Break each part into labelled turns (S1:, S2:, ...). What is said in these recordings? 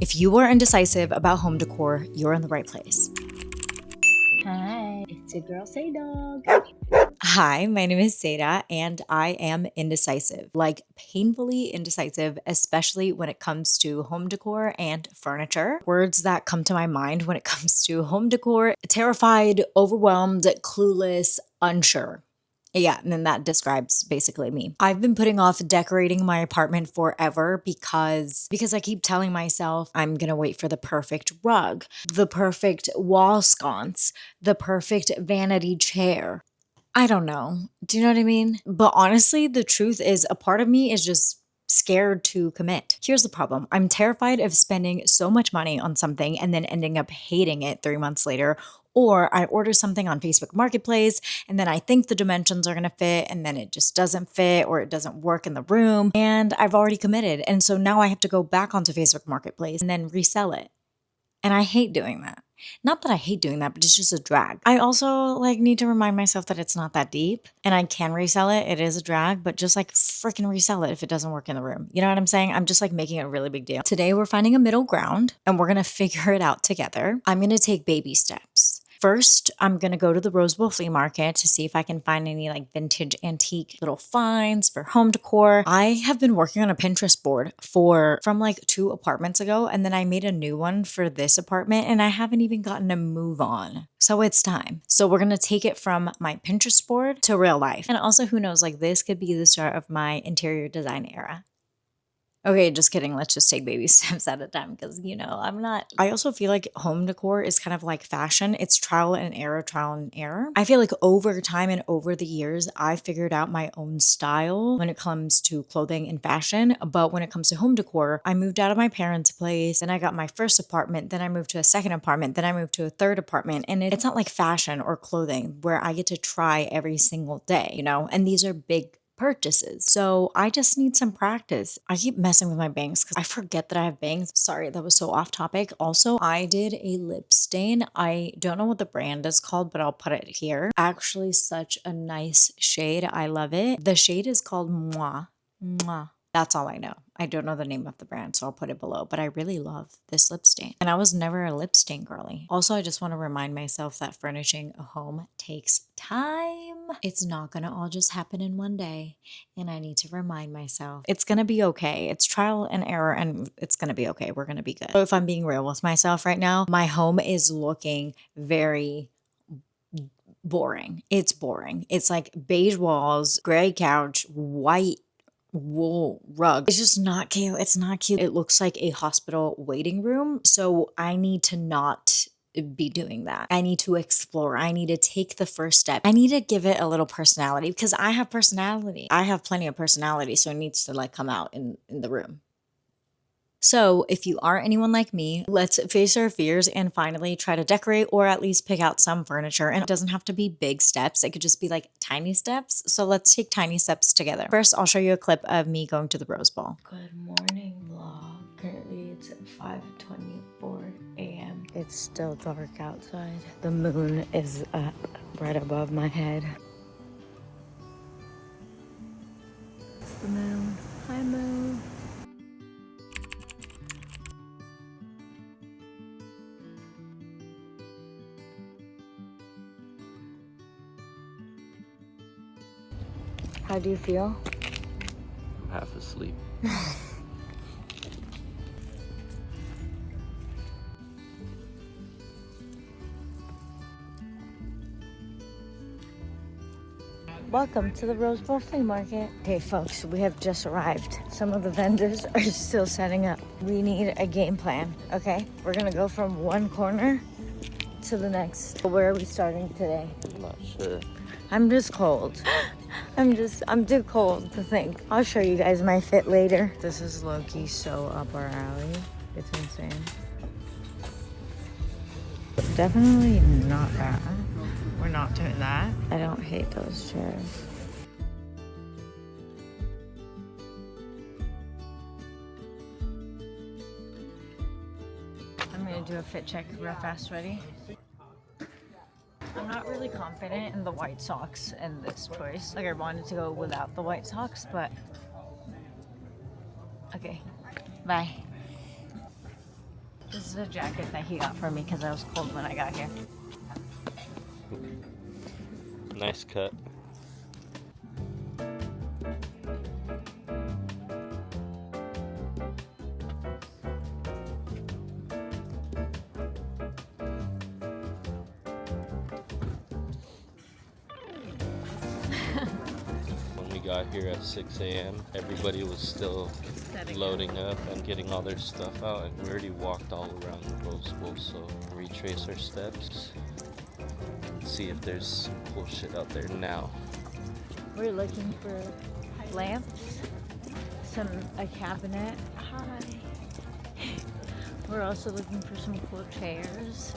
S1: If you are indecisive about home decor, you're in the right place.
S2: Hi, it's your girl Say Dog.
S1: Hi, my name is Seira and I am indecisive, like painfully indecisive, especially when it comes to home decor and furniture. Words that come to my mind when it comes to home decor: terrified, overwhelmed, clueless, unsure. Yeah, and then that describes basically me. I've been putting off decorating my apartment forever because I keep telling myself I'm going to wait for the perfect rug, the perfect wall sconce, the perfect vanity chair. I don't know. Do you know what I mean? But honestly, the truth is a part of me is just scared to commit. Here's the problem. I'm terrified of spending so much money on something and then ending up hating it 3 months later. Or I order something on Facebook Marketplace and then I think the dimensions are going to fit and then it just doesn't fit or it doesn't work in the room and I've already committed. And so now I have to go back onto Facebook Marketplace and then resell it. And I hate doing that. Not that I hate doing that, but it's just a drag. I also need to remind myself that it's not that deep and I can resell it. It is a drag, but just freaking resell it if it doesn't work in the room. You know what I'm saying? I'm just making it a really big deal. Today we're finding a middle ground and we're going to figure it out together. I'm going to take baby steps. First, I'm going to go to the Rose Bowl flea market to see if I can find any vintage antique little finds for home decor. I have been working on a Pinterest board from 2 apartments ago, and then I made a new one for this apartment and I haven't even gotten a move on. So it's time. So we're going to take it from my Pinterest board to real life. And also, who knows, this could be the start of my interior design era. Okay, just kidding. Let's just take baby steps at a time because, I'm not. I also feel like home decor is kind of like fashion. It's trial and error, trial and error. I feel like over time and over the years, I figured out my own style when it comes to clothing and fashion. But when it comes to home decor, I moved out of my parents' place, then I got my first apartment, then I moved to a second apartment, then I moved to a third apartment. And it's not like fashion or clothing where I get to try every single day, And these are big purchases. So I just need some practice. I keep messing with my bangs because I forget that I have bangs. Sorry, that was so off topic. Also, I did a lip stain. I don't know what the brand is called, but I'll put it here. Actually, such a nice shade. I love it. The shade is called Moi. Mwah. That's all I know. I don't know the name of the brand, so I'll put it below. But I really love this lip stain. And I was never a lip stain girly. Also, I just want to remind myself that furnishing a home takes time. It's not going to all just happen in one day. And I need to remind myself it's going to be okay. It's trial and error, and it's going to be okay. We're going to be good. So if I'm being real with myself right now, my home is looking very boring. It's boring. It's like beige walls, gray couch, white wool rug. It's just not cute. It's not cute. It looks like a hospital waiting room. So I need to not be doing that. I need to explore. I need to take the first step. I need to give it a little personality because I have personality. I have plenty of personality. So it needs to come out in the room. So, if you are anyone like me, let's face our fears and finally try to decorate or at least pick out some furniture. And it doesn't have to be big steps, it could just be tiny steps. So, let's take tiny steps together. First, I'll show you a clip of me going to the Rose Bowl. Good morning, vlog. Currently, it's 5:24 a.m. It's still dark outside. The moon is up right above my head. It's the moon. Hi, moon. How do you feel?
S3: I'm half asleep.
S1: Welcome to the Rose Bowl Flea Market. Okay, folks, we have just arrived. Some of the vendors are still setting up. We need a game plan, okay? We're gonna go from one corner to the next. Where are we starting today?
S3: I'm not sure.
S1: I'm just cold. I'm too cold to think. I'll show you guys my fit later. This is low-key so up our alley. It's insane. Definitely not that. We're not doing that. I don't hate those chairs. I'm gonna do a fit check real fast. Ready? I'm not really confident in the white socks in this choice. I wanted to go without the white socks, but okay. Bye. This is a jacket that he got for me because I was cold when I got here.
S3: Nice cut. When we got here at 6 a.m., everybody was still loading up and getting all their stuff out, and we already walked all around the Rose Bowl, so retrace our steps and see if there's some cool shit out there now.
S1: We're looking for lamps, a cabinet. Hi. We're also looking for some cool chairs.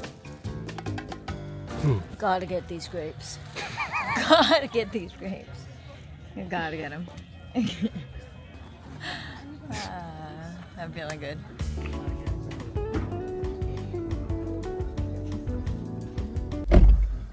S1: Gotta get these grapes. Gotta get these grapes. You gotta get them. I'm feeling good.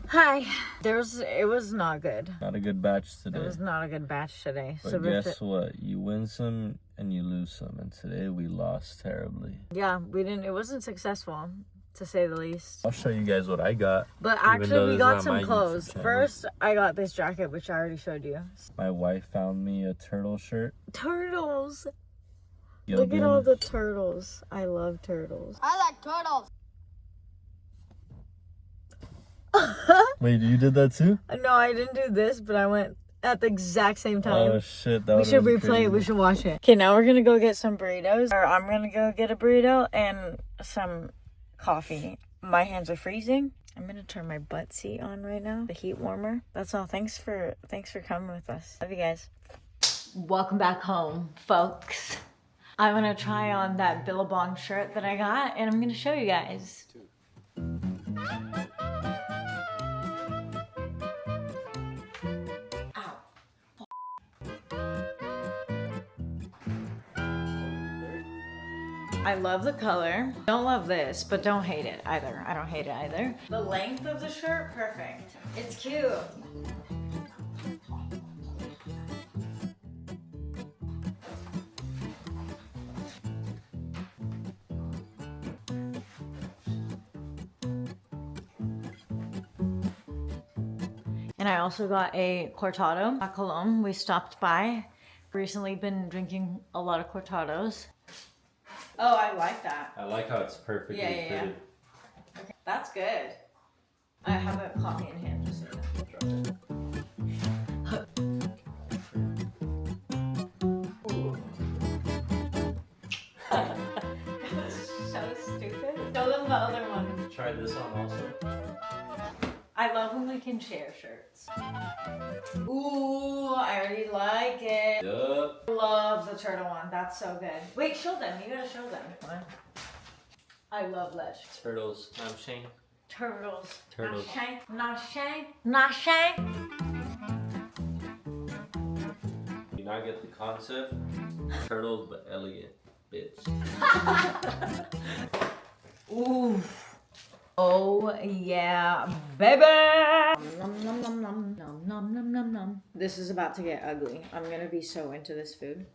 S1: Hi. It was not good.
S3: Not a good batch today.
S1: It was not a good batch today.
S3: But guess what? You win some and you lose some, and today we lost terribly.
S1: Yeah, it wasn't successful, to say the least.
S3: I'll show you guys what I got.
S1: But actually, we got some clothes. First, I got this jacket, which I already showed you.
S3: My wife found me a turtle shirt.
S1: Turtles! Look at all the turtles. I love turtles.
S4: I like turtles.
S3: Wait, you did that too?
S1: No, I didn't do this, but I went at the exact same time.
S3: Oh shit,
S1: we should replay it. We should watch it. Okay, now we're gonna go get some burritos. Or I'm gonna go get a burrito and some coffee. My hands are freezing. I'm gonna turn my butt seat on right now. The heat warmer. That's all. Thanks for coming with us. Love you guys. Welcome back home, folks. I'm gonna try on that Billabong shirt that I got, and I'm gonna show you guys. I love the color. Don't love this, but don't hate it either. I don't hate it either. The length of the shirt, perfect. It's cute. And I also got a cortado at Cologne. We stopped by. Recently been drinking a lot of cortados. Oh, I like that.
S3: I like how it's perfectly fitted.
S1: Yeah. Okay, that's good. I have a coffee in hand, just so you know. So stupid. Show them the other one.
S3: Try this on also.
S1: I love when we can share shirts. Ooh, I already like it.
S3: Yup.
S1: I love the turtle one. That's so good. Wait, show them. You gotta show them. What? I love that.
S3: Turtles. I'm Shane.
S1: Turtles.
S3: Turtles.
S1: Not Shane. Not Shane.
S3: You not get the concept? Turtles but elegant, bitch.
S1: Ooh. Oh yeah, baby! Nom, nom, nom, nom, nom, nom, nom, nom, nom. This is about to get ugly. I'm gonna be so into this food.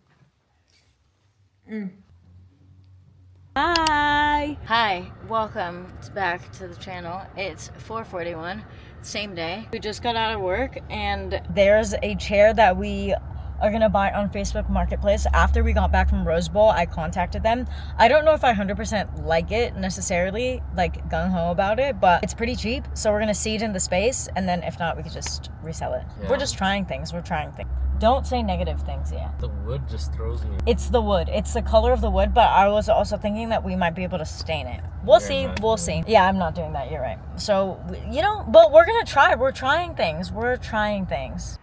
S1: Hi! Hi, welcome back to the channel. It's 4:41, same day. We just got out of work and there's a chair that we are gonna buy on Facebook Marketplace. After we got back from Rose Bowl, I contacted them. I don't know if I 100% like it necessarily, like gung-ho about it, but it's pretty cheap. So we're gonna see it in the space, and then if not, we could just resell it. Yeah. We're just trying things. We're trying things. Don't say negative things, yeah.
S3: The wood just throws me.
S1: It's the wood. It's the color of the wood, but I was also thinking that we might be able to stain it. We'll see. We'll see. Yeah, I'm not doing that. You're right. So, you know, but we're gonna try. We're trying things. We're trying things.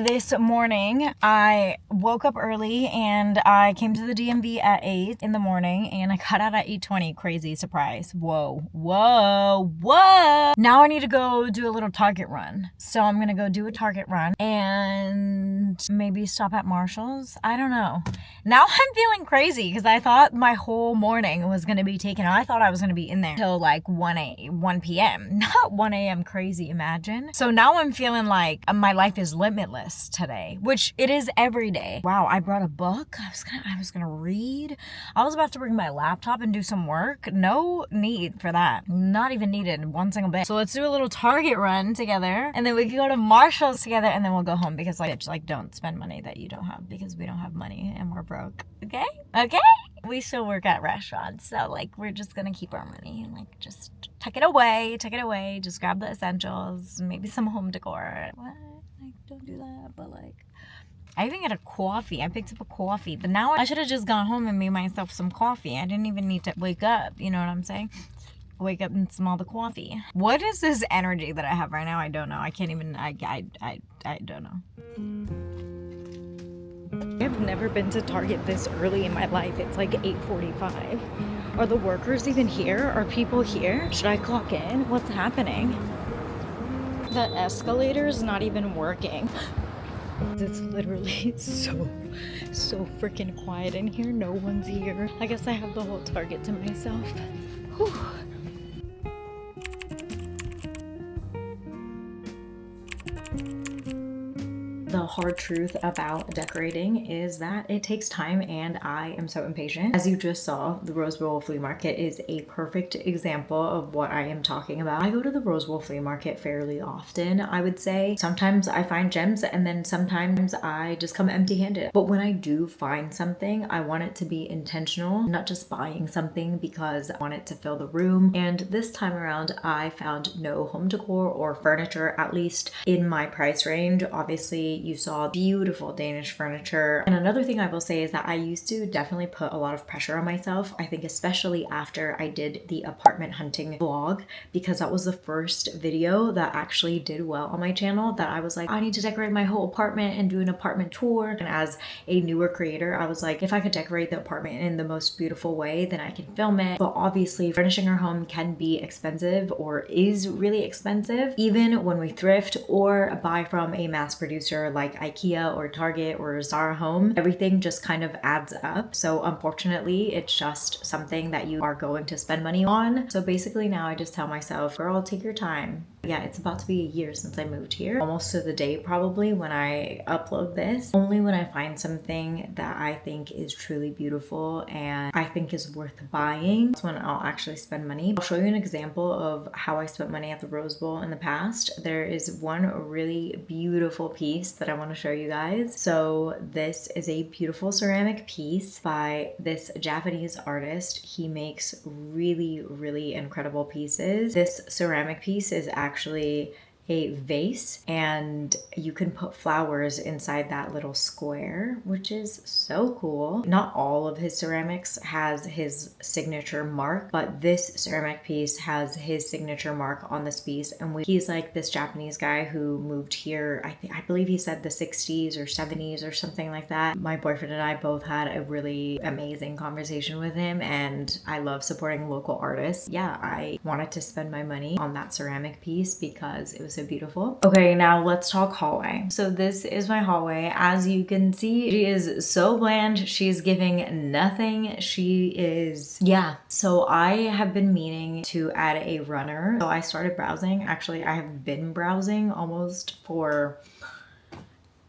S1: this morning I woke up early and I came to the DMV at 8 in the morning and I got out at 8:20. Crazy surprise. Whoa. Now I need to go do a little Target run. So I'm gonna go do a Target run and maybe stop at Marshall's. I don't know. Now I'm feeling crazy because I thought my whole morning was gonna be taken. I thought I was gonna be in there till like 1 p.m. Not 1 a.m. crazy, imagine. So now I'm feeling like my life is limitless today, which it is every day. Wow, I brought a book. I was gonna read. I was about to bring my laptop and do some work. No need for that. Not even needed one single bit. So let's do a little Target run together and then we can go to Marshall's together and then we'll go home because like don't spend money that you don't have because we don't have money and we're broke. Okay? We still work at restaurants, so like we're just gonna keep our money and like just tuck it away, just grab the essentials, maybe some home decor. What? Like don't do that, but like I even get a coffee. I picked up a coffee, but now I should have just gone home and made myself some coffee. I didn't even need to wake up, you know what I'm saying? Wake up and smell the coffee. What is this energy that I have right now? I don't know. I can't even, I don't know. I've never been to Target this early in my life. It's like 8:45. Are the workers even here? Are people here? Should I clock in? What's happening? That escalator is not even working. It's literally so freaking quiet in here. No one's here. I guess I have the whole Target to myself. Whew. The hard truth about decorating is that it takes time and I am so impatient. As you just saw, the Rose Bowl Flea Market is a perfect example of what I am talking about. I go to the Rose Bowl Flea Market fairly often, I would say. Sometimes I find gems and then sometimes I just come empty-handed. But when I do find something, I want it to be intentional, not just buying something because I want it to fill the room. And this time around, I found no home decor or furniture, at least in my price range. Obviously, you saw beautiful Danish furniture. And another thing I will say is that I used to definitely put a lot of pressure on myself. I think especially after I did the apartment hunting vlog, because that was the first video that actually did well on my channel, that I was like, I need to decorate my whole apartment and do an apartment tour. And as a newer creator, I was like, if I could decorate the apartment in the most beautiful way, then I can film it. But obviously furnishing our home can be expensive or is really expensive, even when we thrift or buy from a mass producer like IKEA or Target or Zara Home. Everything just kind of adds up. So unfortunately, it's just something that you are going to spend money on. So basically now I just tell myself, girl, take your time. Yeah, it's about to be a year since I moved here. Almost to the day probably when I upload this. Only when I find something that I think is truly beautiful and I think is worth buying, that's when I'll actually spend money. I'll show you an example of how I spent money at the Rose Bowl in the past. There is one really beautiful piece that I want to show you guys. So this is a beautiful ceramic piece by this Japanese artist. He makes really incredible pieces. This ceramic piece is actually a vase and you can put flowers inside that little square, which is so cool. Not all of his ceramics has his signature mark, but this ceramic piece has his signature mark on this piece. And he's like this Japanese guy who moved here, I believe he said the 60s or 70s or something like that. My boyfriend and I both had a really amazing conversation with him and I love supporting local artists. Yeah, I wanted to spend my money on that ceramic piece because it was so beautiful. Okay, now let's talk hallway. So this is my hallway. As you can see, she is so bland. She's giving nothing. She is, yeah. So I have been meaning to add a runner. So I started browsing. Actually, I have been browsing almost for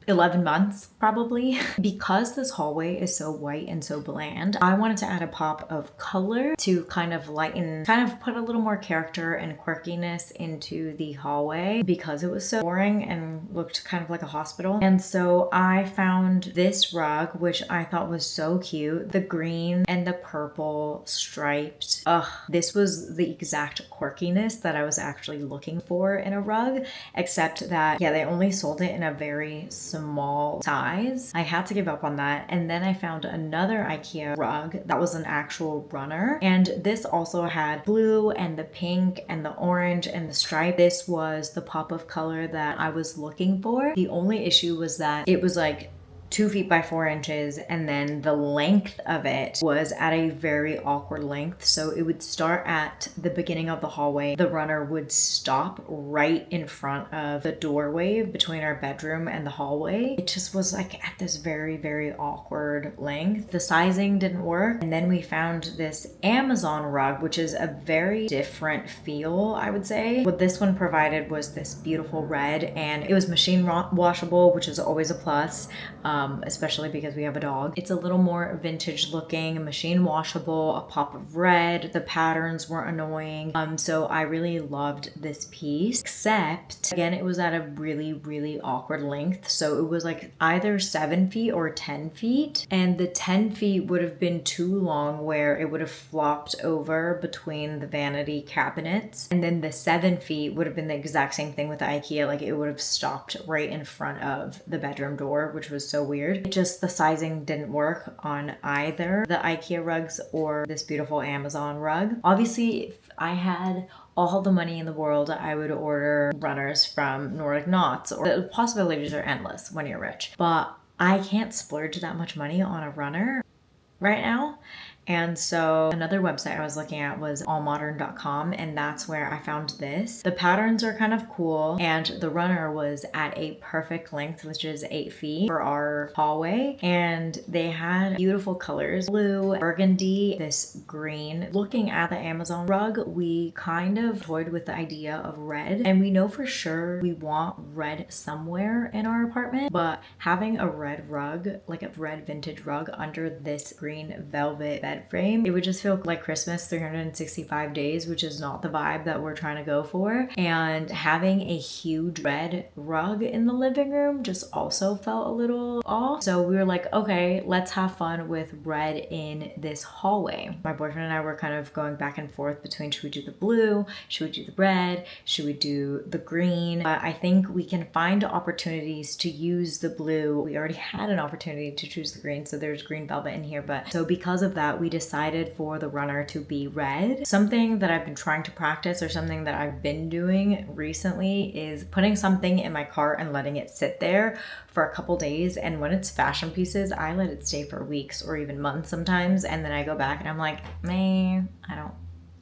S1: 11 months probably. Because this hallway is so white and so bland, I wanted to add a pop of color to kind of lighten, kind of put a little more character and quirkiness into the hallway because it was so boring and looked kind of like a hospital. And so I found this rug, which I thought was so cute. The green and the purple striped. Ugh, this was the exact quirkiness that I was actually looking for in a rug, except that, yeah, they only sold it in a very small small size. I had to give up on that. And then I found another IKEA rug that was an actual runner. And this also had blue and the pink and the orange and the stripe. This was the pop of color that I was looking for. The only issue was that it was like 2 feet by 4 inches, and then the length of it was at a very awkward length. So it would start at the beginning of the hallway. The runner would stop right in front of the doorway between our bedroom and the hallway. It just was like at this very, very awkward length. The sizing didn't work. And then we found this Amazon rug, which is a very different feel, I would say. What this one provided was this beautiful red, and it was machine washable, which is always a plus. Especially because we have a dog. It's a little more vintage looking, machine washable, a pop of red. The patterns weren't annoying. So I really loved this piece, except again, it was at a really, really awkward length. So it was like either 7 feet or 10 feet. And the 10 feet would have been too long where it would have flopped over between the vanity cabinets. And then the 7 feet would have been the exact same thing with the IKEA. Like it would have stopped right in front of the bedroom door, which was so weird. It just, the sizing didn't work on either the IKEA rugs or this beautiful Amazon rug. Obviously, if I had all the money in the world, I would order runners from Nordic Knots, or the possibilities are endless when you're rich. But I can't splurge that much money on a runner right now. And so another website I was looking at was allmodern.com, and that's where I found this. The patterns are kind of cool, and the runner was at a perfect length, which is 8 feet for our hallway. And they had beautiful colors, blue, burgundy, this green. Looking at the Amazon rug, we kind of toyed with the idea of red, and we know for sure we want red somewhere in our apartment, but having a red rug, like a red vintage rug under this green velvet bed frame, it would just feel like Christmas 365 days, which is not the vibe that we're trying to go for. And having a huge red rug in the living room just also felt a little off. So we were like, okay, let's have fun with red in this hallway. My boyfriend and I were kind of going back and forth between, should we do the blue, should we do the red, should we do the green? But I think we can find opportunities to use the blue. We already had an opportunity to choose the green, so there's green velvet in here. But so because of that, we decided for the runner to be red. Something that I've been trying to practice, or something that I've been doing recently, is putting something in my cart and letting it sit there for a couple days. And when it's fashion pieces, I let it stay for weeks or even months sometimes. And then I go back and I'm like, man,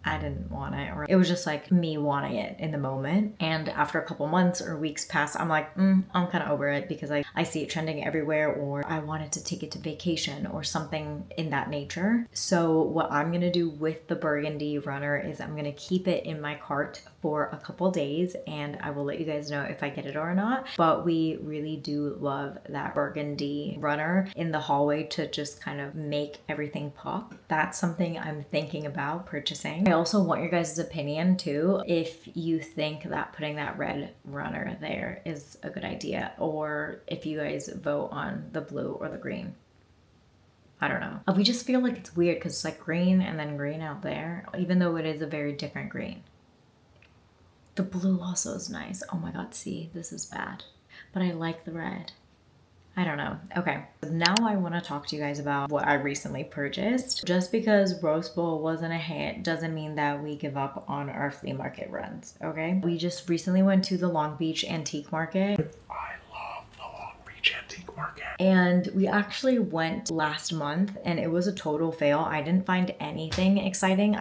S1: I didn't want it, or it was just like me wanting it in the moment. And after a couple months or weeks pass, I'm like, I'm kind of over it, because I see it trending everywhere, or I wanted to take it to vacation or something in that nature. So what I'm gonna do with the burgundy runner is I'm gonna keep it in my cart for a couple days, and I will let you guys know if I get it or not. But we really do love that burgundy runner in the hallway to just kind of make everything pop. That's something I'm thinking about purchasing. I also want your guys' opinion too, if you think that putting that red runner there is a good idea, or if you guys vote on the blue or the green. I don't know. We just feel like it's weird because it's like green and then green out there, even though it is a very different green. The blue also is nice. Oh my god, see, this is bad. But I like the red. I don't know. Okay, now I want to talk to you guys about what I recently purchased. Just because Roast Bowl wasn't a hit doesn't mean that we give up on our flea market runs, okay? We just recently went to the Long Beach Antique Market. Antique Market. And we actually went last month, and it was a total fail. I didn't find anything exciting.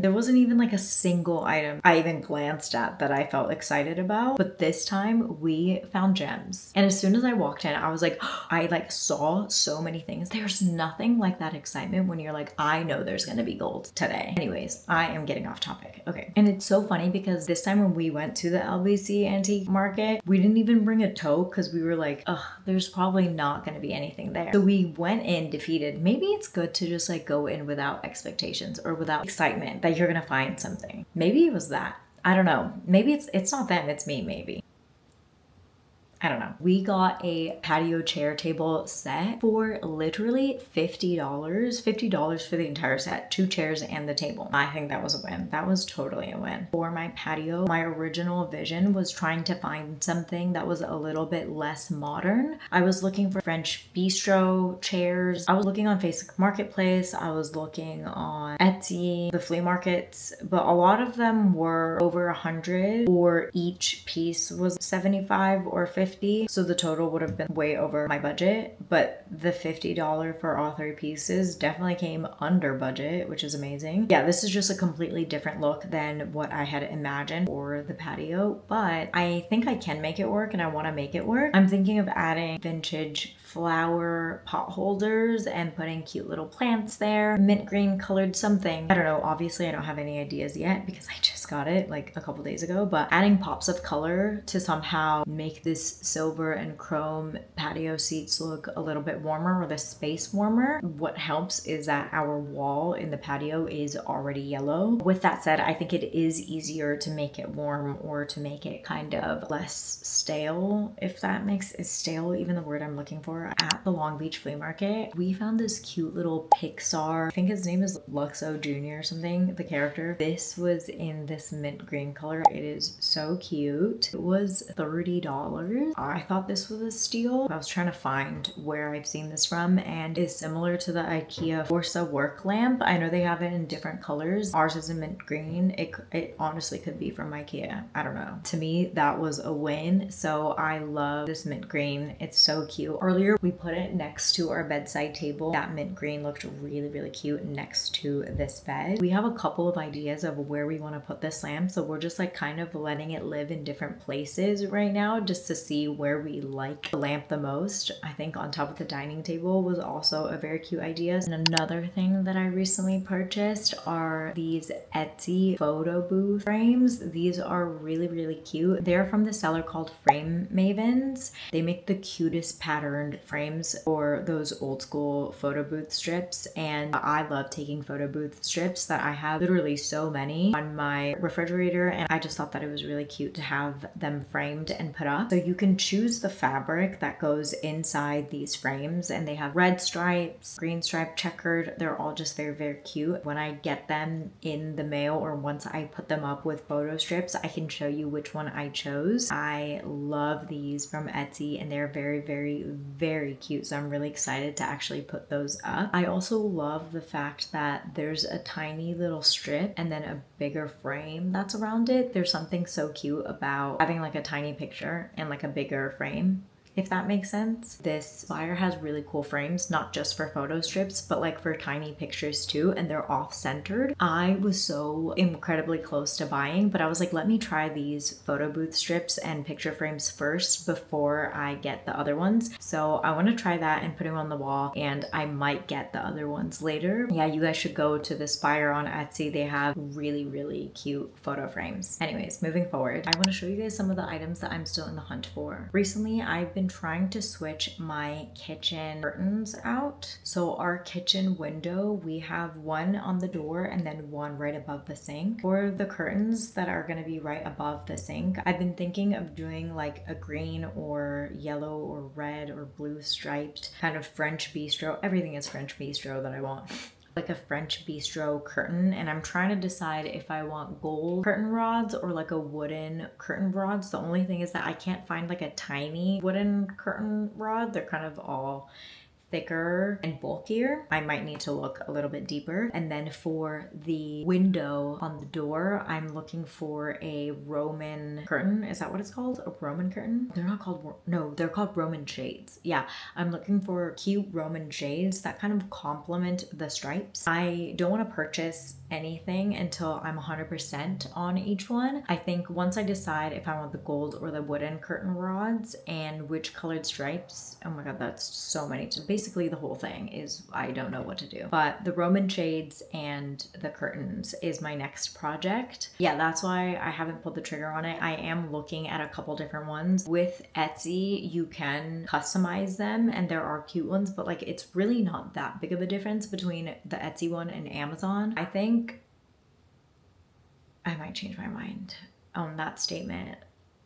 S1: There wasn't even like a single item I even glanced at that I felt excited about. But this time we found gems. And as soon as I walked in, I was like, I like saw so many things. There's nothing like that excitement when you're like, I know there's gonna be gold today. Anyways, I am getting off topic. Okay. And it's so funny because this time when we went to the LBC Antique Market, we didn't even bring a tote because we were like, ugh, there's probably not going to be anything there. So we went in defeated. Maybe it's good to just like go in without expectations or without excitement that you're going to find something. Maybe it was that. I don't know. Maybe it's not them, it's me, maybe. I don't know. We got a patio chair table set for literally $50. $50 for the entire set, 2 chairs and the table. I think that was a win. That was totally a win. For my patio, my original vision was trying to find something that was a little bit less modern. I was looking for French bistro chairs. I was looking on Facebook Marketplace. I was looking on Etsy, the flea markets, but a lot of them were over 100, or each piece was 75 or 50. So the total would have been way over my budget, but the $50 for all 3 pieces definitely came under budget, which is amazing. Yeah, this is just a completely different look than what I had imagined for the patio, but I think I can make it work and I want to make it work. I'm thinking of adding vintage flower pot holders and putting cute little plants there, mint green colored something. I don't know, obviously I don't have any ideas yet because I just got it like a couple days ago, but adding pops of color to somehow make this silver and chrome patio seats look a little bit warmer, or the space warmer. What helps is that our wall in the patio is already yellow. With that said, I think it is easier to make it warm or to make it kind of less stale, if that makes it stale even the word I'm looking for. At the Long Beach flea market, we found this cute little Pixar, I think his name is Luxo Jr. or something, the character. This was in this mint green color. It is so cute. It was $30. I thought this was a steal. I was trying to find where I've seen this from, and it's similar to the IKEA Forza work lamp. I know they have it in different colors. Ours is in mint green. It honestly could be from IKEA. I don't know. To me, that was a win. So I love this mint green. It's so cute. Earlier, we put it next to our bedside table. That mint green looked really, really cute next to this bed. We have a couple of ideas of where we want to put this lamp, so we're just like kind of letting it live in different places right now just to see where we like the lamp the most. I think on top of the dining table was also a very cute idea. And another thing that I recently purchased are these Etsy photo booth frames. These are really, really cute. They're from the seller called Frame Mavens. They make the cutest patterned frames for those old school photo booth strips, and I love taking photo booth strips that I have literally so many on my refrigerator, and I just thought that it was really cute to have them framed and put up. So you can choose the fabric that goes inside these frames, and they have red stripes, green stripe, checkered. They're all just very, very cute. When I get them in the mail, or once I put them up with photo strips, I can show you which one I chose. I love these from Etsy, and they're very, very, very cute. So I'm really excited to actually put those up. I also love the fact that there's a tiny little strip and then a bigger frame that's around it. There's something so cute about having like a tiny picture and like a bigger frame, if that makes sense. This buyer has really cool frames, not just for photo strips, but like for tiny pictures too, and they're off-centered. I was so incredibly close to buying, but I was like, let me try these photo booth strips and picture frames first before I get the other ones. So I want to try that and put them on the wall, and I might get the other ones later. Yeah, you guys should go to this buyer on Etsy. They have really, really cute photo frames. Anyways, moving forward, I want to show you guys some of the items that I'm still in the hunt for. Recently, I've been trying to switch my kitchen curtains out. So our kitchen window, we have one on the door and then one right above the sink. For the curtains that are going to be right above the sink, I've been thinking of doing like a green or yellow or red or blue striped kind of French bistro. Everything is French bistro that I want. Like a French bistro curtain, and I'm trying to decide if I want gold curtain rods or like a wooden curtain rods. The only thing is that I can't find like a tiny wooden curtain rod. They're kind of all thicker and bulkier. I might need to look a little bit deeper. And then for the window on the door, I'm looking for a Roman curtain. Is that what it's called? A Roman curtain? They're not called, no, they're called Roman shades. Yeah, I'm looking for cute Roman shades that kind of complement the stripes. I don't want to purchase anything until I'm 100% on each one. I think once I decide if I want the gold or the wooden curtain rods and which colored stripes, oh my god, that's so many. Basically the whole thing is I don't know what to do. But the Roman shades and the curtains is my next project. Yeah, that's why I haven't pulled the trigger on it. I am looking at a couple different ones. With Etsy, you can customize them and there are cute ones, but like it's really not that big of a difference between the Etsy one and Amazon. I think I might change my mind on that statement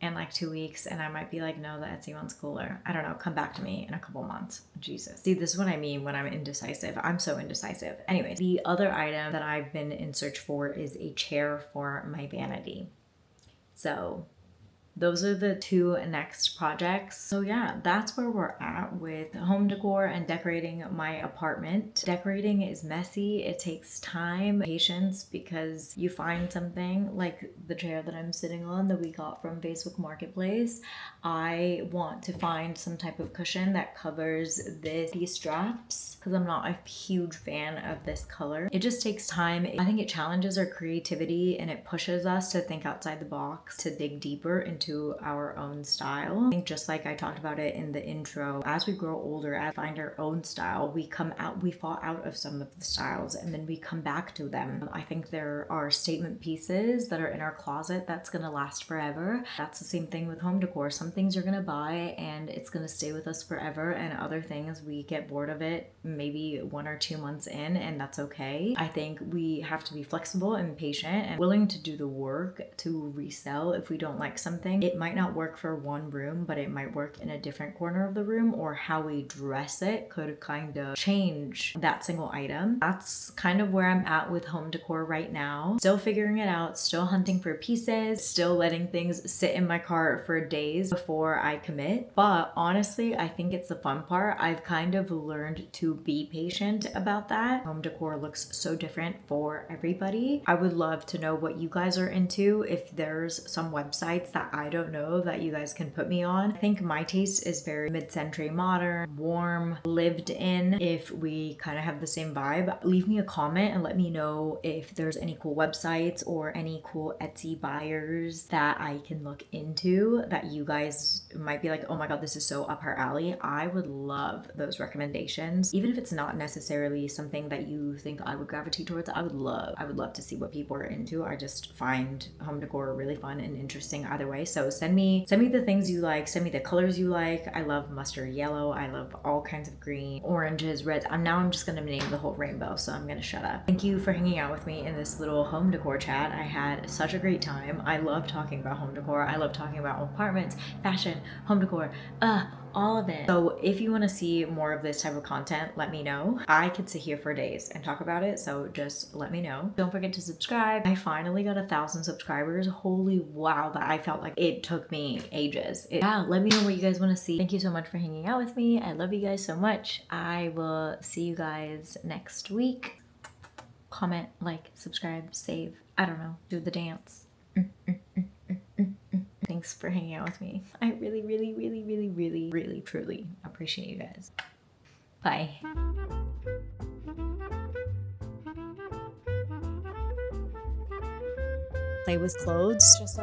S1: in like 2 weeks and I might be like, no, the Etsy one's cooler. I don't know. Come back to me in a couple months. Jesus. See, this is what I mean when I'm indecisive. I'm so indecisive. Anyways, the other item that I've been in search for is a chair for my vanity. So those are the two next projects. So yeah, that's where we're at with home decor and decorating my apartment. Decorating is messy. It takes time, patience, because you find something like the chair that I'm sitting on that we got from Facebook Marketplace. I want to find some type of cushion that covers these straps because I'm not a huge fan of this color. It just takes time. I think it challenges our creativity and it pushes us to think outside the box, to dig deeper into our own style. I think just like I talked about it in the intro, as we grow older, as we find our own style, we fall out of some of the styles and then we come back to them. I think there are statement pieces that are in our closet that's gonna last forever. That's the same thing with home decor. Some things you're gonna buy and it's gonna stay with us forever, and other things we get bored of it maybe 1 or 2 months in, and that's okay. I think we have to be flexible and patient and willing to do the work to resell if we don't like something. It might not work for one room, but it might work in a different corner of the room, or how we dress it could kind of change that single item. That's kind of where I'm at with home decor right now. Still figuring it out, still hunting for pieces, still letting things sit in my cart for days before I commit. But honestly, I think it's the fun part. I've kind of learned to be patient about that. Home decor looks so different for everybody. I would love to know what you guys are into. If there's some websites that I don't know that you guys can put me on. I think my taste is very mid-century modern, warm, lived in. If we kind of have the same vibe, leave me a comment and let me know if there's any cool websites or any cool Etsy buyers that I can look into that you guys might be like, oh my god, this is so up our alley. I would love those recommendations. Even if it's not necessarily something that you think I would gravitate towards, I would love to see what people are into. I just find home decor really fun and interesting either way. So send me the things you like, send me the colors you like. I love mustard yellow. I love all kinds of green, oranges, reds. I'm just gonna name the whole rainbow, so I'm gonna shut up. Thank you for hanging out with me in this little home decor chat. I had such a great time. I love talking about home decor. I love talking about apartments, fashion, home decor, all of it. So if you want to see more of this type of content, let me know. I could sit here for days and talk about it, so just let me know. Don't forget to subscribe. I finally got 1,000 subscribers. Holy wow, that I felt like it took me ages. Yeah, let me know what you guys want to see. Thank you so much for hanging out with me. I love you guys so much. I will see you guys next week. Comment, like, subscribe, save. I don't know. Do the dance. Thanks for hanging out with me. I really, really, really, really, really, really, truly appreciate you guys. Bye. Play with clothes. Just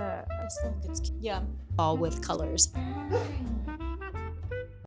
S1: think it's cute. Yeah. All with colors.